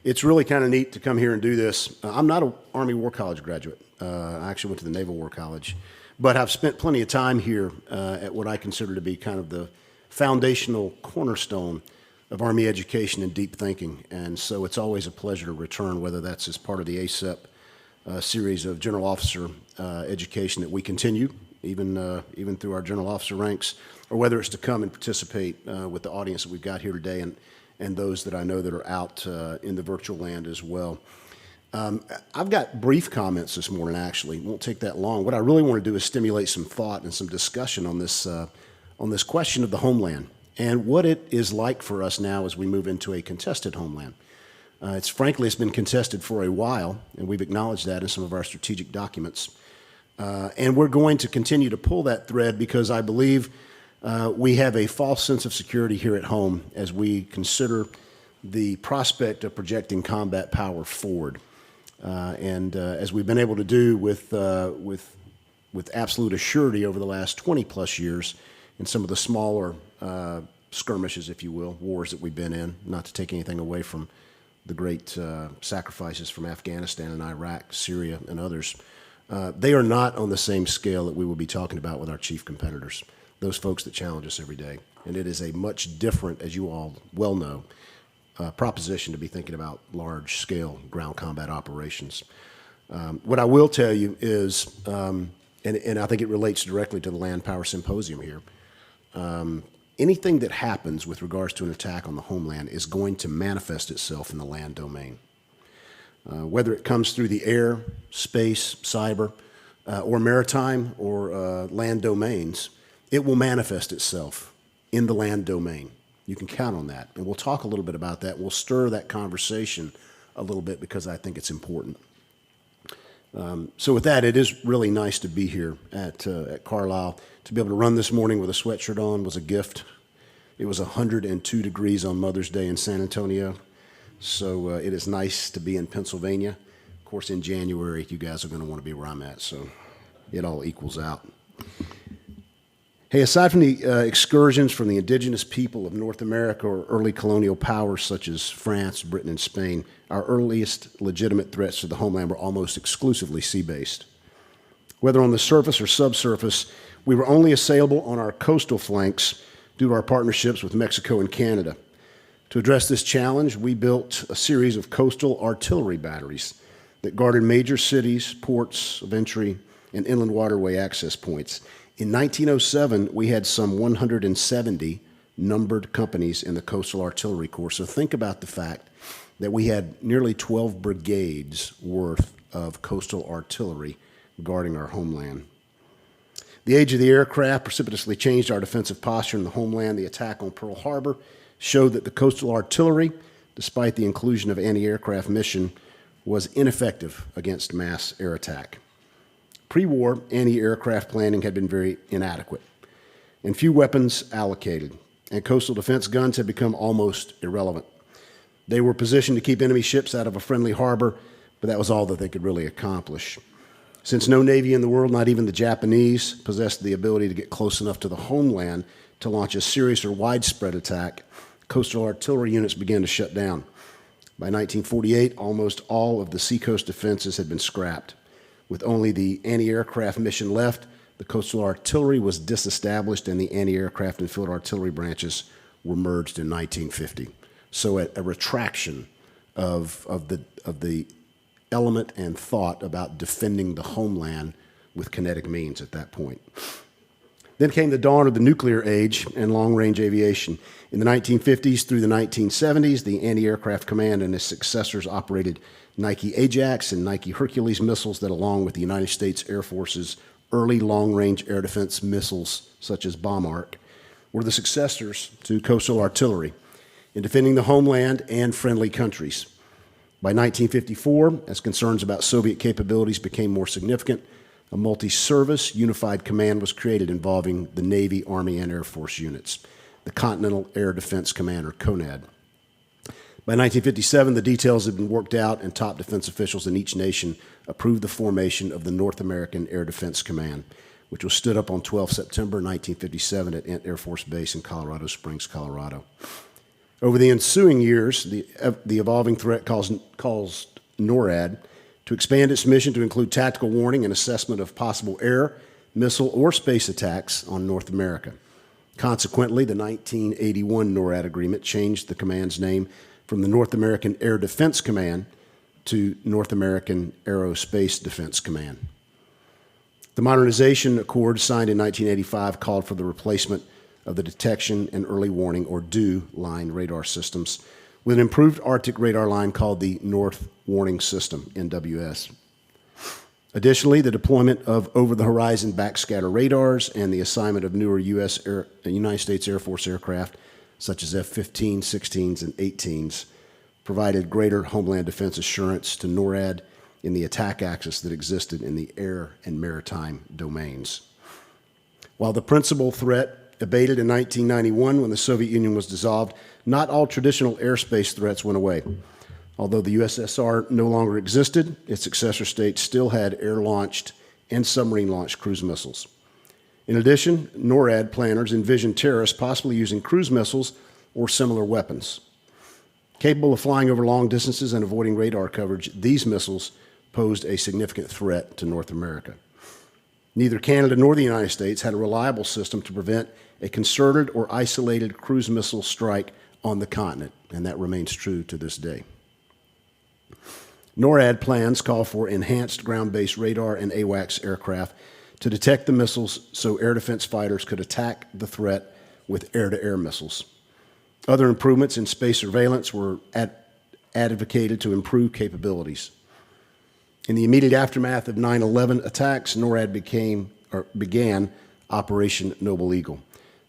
It's really kind of neat to come here and do this. I'm not an Army War College graduate. I actually went to the Naval War College, but I've spent plenty of time here at what I consider to be kind of the foundational cornerstone of Army education and deep thinking. And so it's always a pleasure to return, whether that's as part of the ASEP series of general officer education that we continue, even through our general officer ranks, or whether it's to come and participate with the audience that we've got here today and those that I know that are out in the virtual land as well. I've got brief comments this morning, actually. It won't take that long. What I really want to do is stimulate some thought and some discussion on this question of the homeland and what it is like for us now as we move into a contested homeland. It's been contested for a while, and we've acknowledged that in some of our strategic documents. And we're going to continue to pull that thread because I believe we have a false sense of security here at home as we consider the prospect of projecting combat power forward. As we've been able to do with absolute assurity over the last 20 plus years in some of the smaller skirmishes, if you will, wars that we've been in, not to take anything away from the great sacrifices from Afghanistan and Iraq, Syria, and others. They are not on the same scale that we will be talking about with our chief competitors, those folks that challenge us every day. And it is a much different, as you all well know, proposition to be thinking about large-scale ground combat operations. What I will tell you is, and I think it relates directly to the Landpower Symposium here, anything that happens with regards to an attack on the homeland is going to manifest itself in the land domain. Whether it comes through the air, space, cyber, or maritime or land domains, it will manifest itself in the land domain. You can count on that. And we'll talk a little bit about that. We'll stir that conversation a little bit because I think it's important. So with that, it is really nice to be here at Carlisle. To be able to run this morning with a sweatshirt on was a gift. It was 102 degrees on Mother's Day in San Antonio. So it is nice to be in Pennsylvania. Of course, in January, you guys are going to want to be where I'm at, so it all equals out. Hey, aside from the excursions from the indigenous people of North America or early colonial powers such as France, Britain, and Spain, our earliest legitimate threats to the homeland were almost exclusively sea-based. Whether on the surface or subsurface, we were only assailable on our coastal flanks due to our partnerships with Mexico and Canada. To address this challenge, we built a series of coastal artillery batteries that guarded major cities, ports of entry, and inland waterway access points. In 1907, we had some 170 numbered companies in the Coastal Artillery Corps. So think about the fact that we had nearly 12 brigades worth of coastal artillery guarding our homeland. The age of the aircraft precipitously changed our defensive posture in the homeland. The attack on Pearl Harbor showed that the coastal artillery, despite the inclusion of anti-aircraft mission, was ineffective against mass air attack. Pre-war, anti-aircraft planning had been very inadequate, and few weapons allocated, and coastal defense guns had become almost irrelevant. They were positioned to keep enemy ships out of a friendly harbor, but that was all that they could really accomplish. Since no Navy in the world, not even the Japanese, possessed the ability to get close enough to the homeland to launch a serious or widespread attack, coastal artillery units began to shut down. By 1948, almost all of the seacoast defenses had been scrapped. With only the anti-aircraft mission left, the coastal artillery was disestablished and the anti-aircraft and field artillery branches were merged in 1950. So a retraction of the element and thought about defending the homeland with kinetic means at that point. Then came the dawn of the nuclear age and long-range aviation. In the 1950s through the 1970s, the Anti-Aircraft Command and its successors operated Nike Ajax and Nike Hercules missiles that, along with the United States Air Force's early long-range air defense missiles, such as Bomb Arc, were the successors to coastal artillery in defending the homeland and friendly countries. By 1954, as concerns about Soviet capabilities became more significant, a multi-service unified command was created involving the Navy, Army, and Air Force units, the Continental Air Defense Command, or CONAD. By 1957, the details had been worked out, and top defense officials in each nation approved the formation of the North American Air Defense Command, which was stood up on 12 September 1957 at Ent Air Force Base in Colorado Springs, Colorado. Over the ensuing years, the evolving threat caused NORAD to expand its mission to include tactical warning and assessment of possible air, missile, or space attacks on North America. Consequently, the 1981 NORAD agreement changed the command's name from the North American Air Defense Command to North American Aerospace Defense Command. The Modernization Accord signed in 1985 called for the replacement of the detection and early warning, or DEW, line radar systems with an improved Arctic radar line called the North Warning System, NWS. Additionally, the deployment of over-the-horizon backscatter radars and the assignment of newer United States Air Force aircraft, such as F-15, 16s, and 18s, provided greater homeland defense assurance to NORAD in the attack axis that existed in the air and maritime domains. While the principal threat abated in 1991 when the Soviet Union was dissolved, not all traditional airspace threats went away. Although the USSR no longer existed, its successor states still had air-launched and submarine-launched cruise missiles. In addition, NORAD planners envisioned terrorists possibly using cruise missiles or similar weapons. Capable of flying over long distances and avoiding radar coverage, these missiles posed a significant threat to North America. Neither Canada nor the United States had a reliable system to prevent a concerted or isolated cruise missile strike on the continent, and that remains true to this day. NORAD plans call for enhanced ground-based radar and AWACS aircraft to detect the missiles so air defense fighters could attack the threat with air-to-air missiles. Other improvements in space surveillance were advocated to improve capabilities. In the immediate aftermath of 9/11 attacks, NORAD began Operation Noble Eagle.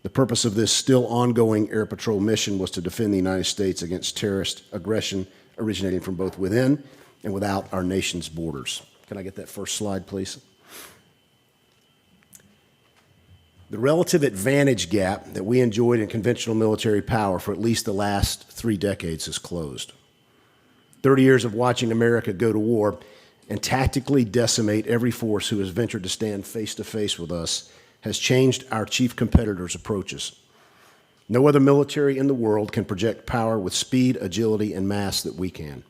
The purpose of this still ongoing air patrol mission was to defend the United States against terrorist aggression originating from both within and without our nation's borders. Can I get that first slide, please? The relative advantage gap that we enjoyed in conventional military power for at least the last 3 decades has closed. 30 years of watching America go to war and tactically decimate every force who has ventured to stand face to face with us has changed our chief competitors' approaches. No other military in the world can project power with speed, agility, and mass that we can.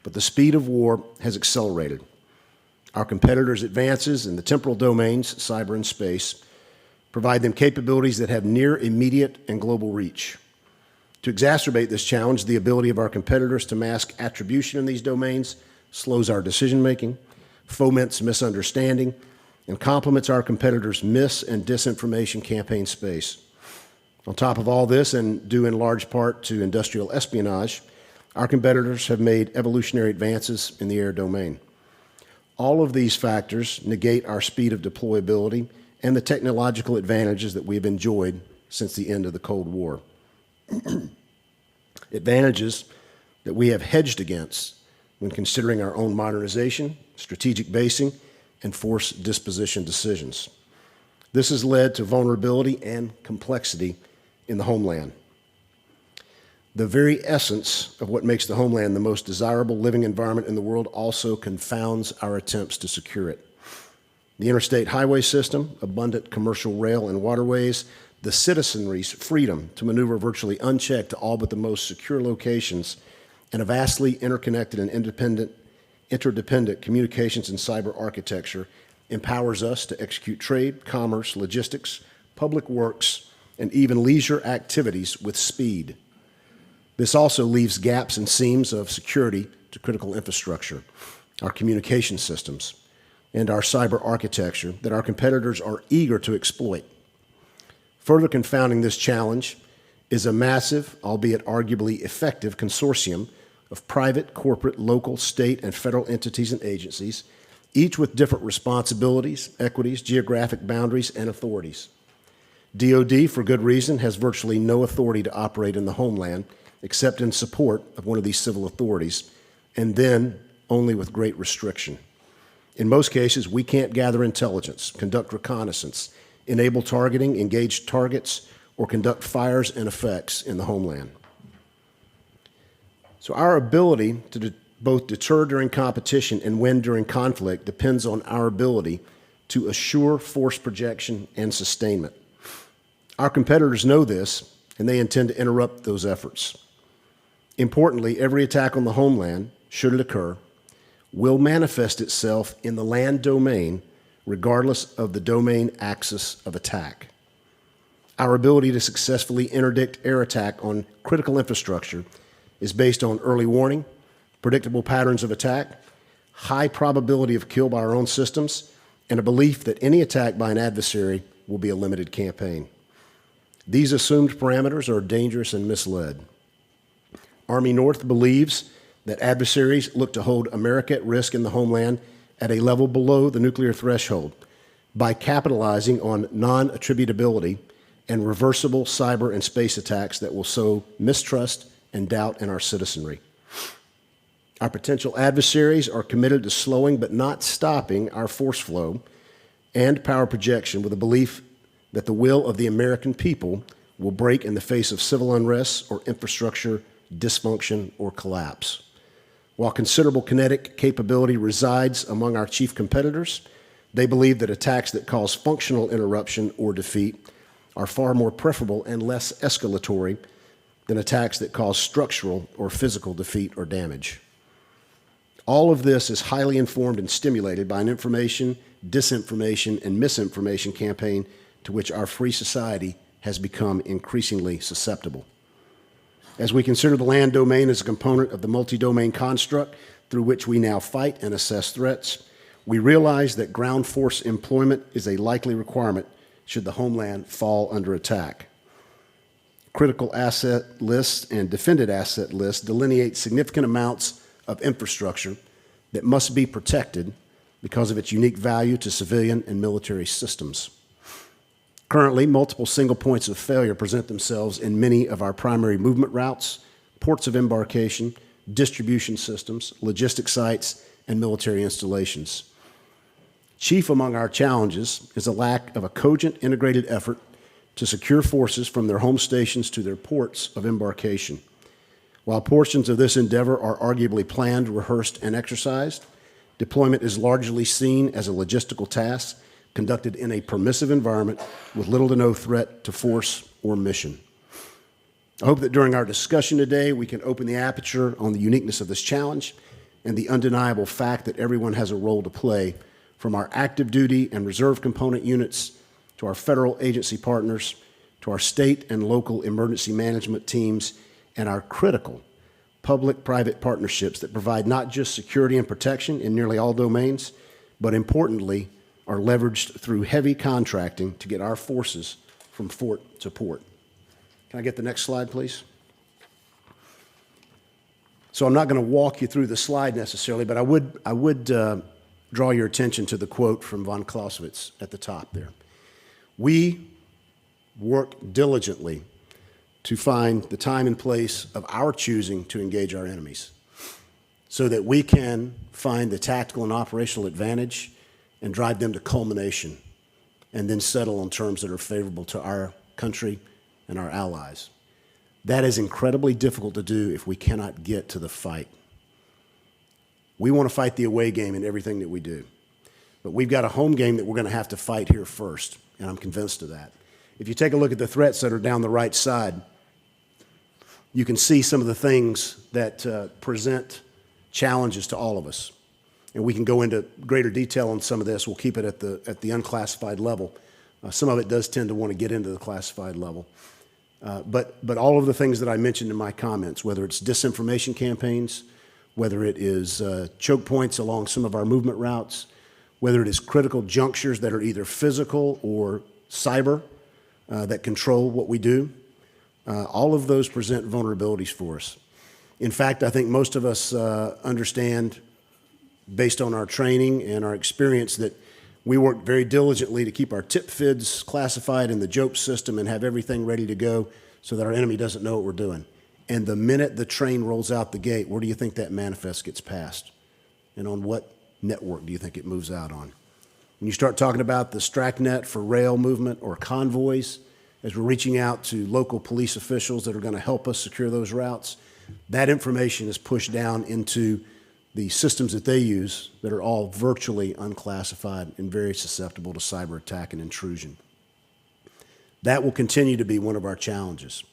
But the speed of war has accelerated. Our competitors' advances in the temporal domains, cyber and space, provide them capabilities that have near, immediate, and global reach. To exacerbate this challenge, the ability of our competitors to mask attribution in these domains slows our decision-making, foments misunderstanding, and complements our competitors' mis- and disinformation campaign space. On top of all this, and due in large part to industrial espionage, our competitors have made evolutionary advances in the air domain. All of these factors negate our speed of deployability and the technological advantages that we've enjoyed since the end of the Cold War. Advantages that we have hedged against when considering our own modernization, strategic basing, and force disposition decisions. This has led to vulnerability and complexity in the homeland. The very essence of what makes the homeland the most desirable living environment in the world also confounds our attempts to secure it. The interstate highway system, abundant commercial rail and waterways, the citizenry's freedom to maneuver virtually unchecked to all but the most secure locations, and a vastly interconnected and interdependent communications and cyber architecture empowers us to execute trade, commerce, logistics, public works, and even leisure activities with speed. This also leaves gaps and seams of security to critical infrastructure, our communication systems, and our cyber architecture that our competitors are eager to exploit. Further confounding this challenge is a massive, albeit arguably effective, consortium of private, corporate, local, state, and federal entities and agencies, each with different responsibilities, equities, geographic boundaries, and authorities. DoD, for good reason, has virtually no authority to operate in the homeland except in support of one of these civil authorities, and then only with great restriction. In most cases, we can't gather intelligence, conduct reconnaissance, enable targeting, engage targets, or conduct fires and effects in the homeland. So our ability to both deter during competition and win during conflict depends on our ability to assure force projection and sustainment. Our competitors know this, and they intend to interrupt those efforts. Importantly, every attack on the homeland, should it occur, will manifest itself in the land domain regardless of the domain axis of attack. Our ability to successfully interdict air attack on critical infrastructure is based on early warning, predictable patterns of attack, high probability of kill by our own systems, and a belief that any attack by an adversary will be a limited campaign. These assumed parameters are dangerous and misled. Army North believes that adversaries look to hold America at risk in the homeland at a level below the nuclear threshold by capitalizing on non-attributability and reversible cyber and space attacks that will sow mistrust and doubt in our citizenry. Our potential adversaries are committed to slowing but not stopping our force flow and power projection with a belief that the will of the American people will break in the face of civil unrest or infrastructure dysfunction or collapse. While considerable kinetic capability resides among our chief competitors, they believe that attacks that cause functional interruption or defeat are far more preferable and less escalatory than attacks that cause structural or physical defeat or damage. All of this is highly informed and stimulated by an information, disinformation, and misinformation campaign to which our free society has become increasingly susceptible. As we consider the land domain as a component of the multi-domain construct through which we now fight and assess threats, we realize that ground force employment is a likely requirement should the homeland fall under attack. Critical asset lists and defended asset lists delineate significant amounts of infrastructure that must be protected because of its unique value to civilian and military systems. Currently, multiple single points of failure present themselves in many of our primary movement routes, ports of embarkation, distribution systems, logistic sites, and military installations. Chief among our challenges is a lack of a cogent, integrated effort to secure forces from their home stations to their ports of embarkation. While portions of this endeavor are arguably planned, rehearsed, and exercised, deployment is largely seen as a logistical task conducted in a permissive environment with little to no threat to force or mission. I hope that during our discussion today, we can open the aperture on the uniqueness of this challenge and the undeniable fact that everyone has a role to play, from our active duty and reserve component units to our federal agency partners, to our state and local emergency management teams, and our critical public-private partnerships that provide not just security and protection in nearly all domains, but importantly, are leveraged through heavy contracting to get our forces from fort to port. Can I get the next slide, please? So I'm not going to walk you through the slide necessarily, but I would draw your attention to the quote from von Clausewitz at the top there. We work diligently to find the time and place of our choosing to engage our enemies so that we can find the tactical and operational advantage and drive them to culmination and then settle on terms that are favorable to our country and our allies. That is incredibly difficult to do if we cannot get to the fight. We want to fight the away game in everything that we do, but we've got a home game that we're going to have to fight here first, and I'm convinced of that. If you take a look at the threats that are down the right side, you can see some of the things that present challenges to all of us. And we can go into greater detail on some of this. We'll keep it at the unclassified level. Some of it does tend to want to get into the classified level. But all of the things that I mentioned in my comments, whether it's disinformation campaigns, whether it is choke points along some of our movement routes, whether it is critical junctures that are either physical or cyber that control what we do, all of those present vulnerabilities for us. In fact, I think most of us understand, based on our training and our experience, that we work very diligently to keep our tip fids classified in the JOPE system and have everything ready to go so that our enemy doesn't know what we're doing. And the minute the train rolls out the gate, where do you think that manifest gets passed? And on what network do you think it moves out on? When you start talking about the StracNet for rail movement or convoys, as we're reaching out to local police officials that are going to help us secure those routes, that information is pushed down into the systems that they use that are all virtually unclassified and very susceptible to cyber attack and intrusion. That will continue to be one of our challenges.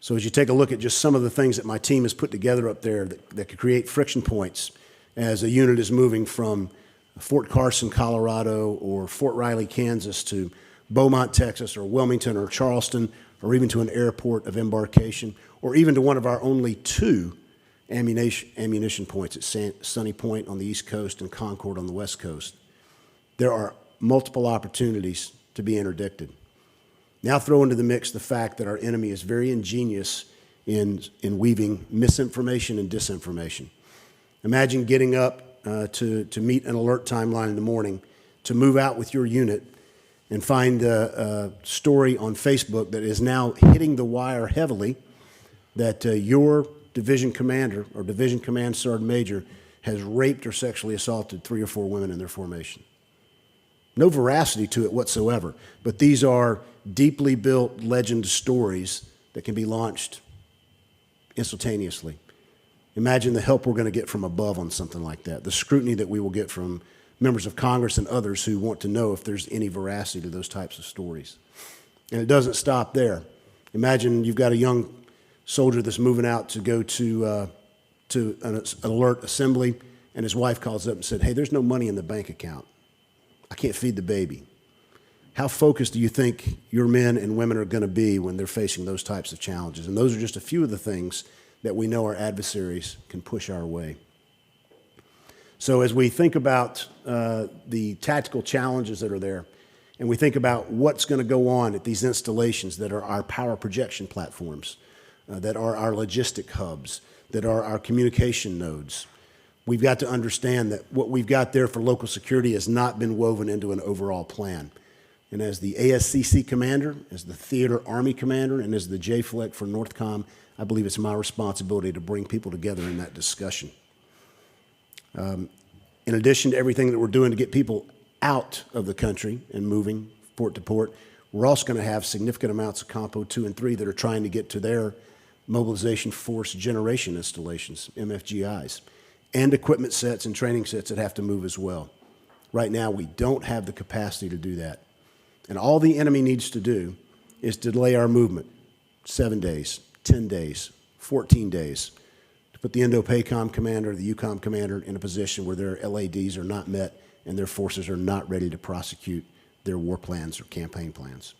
So as you take a look at just some of the things that my team has put together up there that could create friction points as a unit is moving from Fort Carson, Colorado, or Fort Riley, Kansas, to Beaumont, Texas, or Wilmington, or Charleston, or even to an airport of embarkation, or even to one of our only 2 ammunition points at Sunny Point on the East Coast and Concord on the West Coast. There are multiple opportunities to be interdicted. Now throw into the mix the fact that our enemy is very ingenious in weaving misinformation and disinformation. Imagine getting up to meet an alert timeline in the morning, to move out with your unit and find a story on Facebook that is now hitting the wire heavily that your division commander or division command sergeant major has raped or sexually assaulted 3 or 4 women in their formation. No veracity to it whatsoever, but these are deeply built legend stories that can be launched instantaneously. Imagine the help we're going to get from above on something like that, the scrutiny that we will get from members of Congress and others who want to know if there's any veracity to those types of stories. And it doesn't stop there. Imagine you've got a young soldier that's moving out to go to an alert assembly, and his wife calls up and said, "Hey, there's no money in the bank account. I can't feed the baby." How focused do you think your men and women are going to be when they're facing those types of challenges? And those are just a few of the things that we know our adversaries can push our way. So as we think about the tactical challenges that are there, and we think about what's going to go on at these installations that are our power projection platforms, that are our logistic hubs, that are our communication nodes, we've got to understand that what we've got there for local security has not been woven into an overall plan. And as the ASCC commander, as the theater Army commander, and as the JFLEC for NORTHCOM, I believe it's my responsibility to bring people together in that discussion. In addition to everything that we're doing to get people out of the country and moving port to port, we're also going to have significant amounts of Compo 2 and 3 that are trying to get to their mobilization force generation installations, MFGIs, and equipment sets and training sets that have to move as well. Right now, we don't have the capacity to do that. And all the enemy needs to do is delay our movement 7 days, 10 days, 14 days, to put the Indo-PACOM commander, the EUCOM commander in a position where their LADs are not met and their forces are not ready to prosecute their war plans or campaign plans.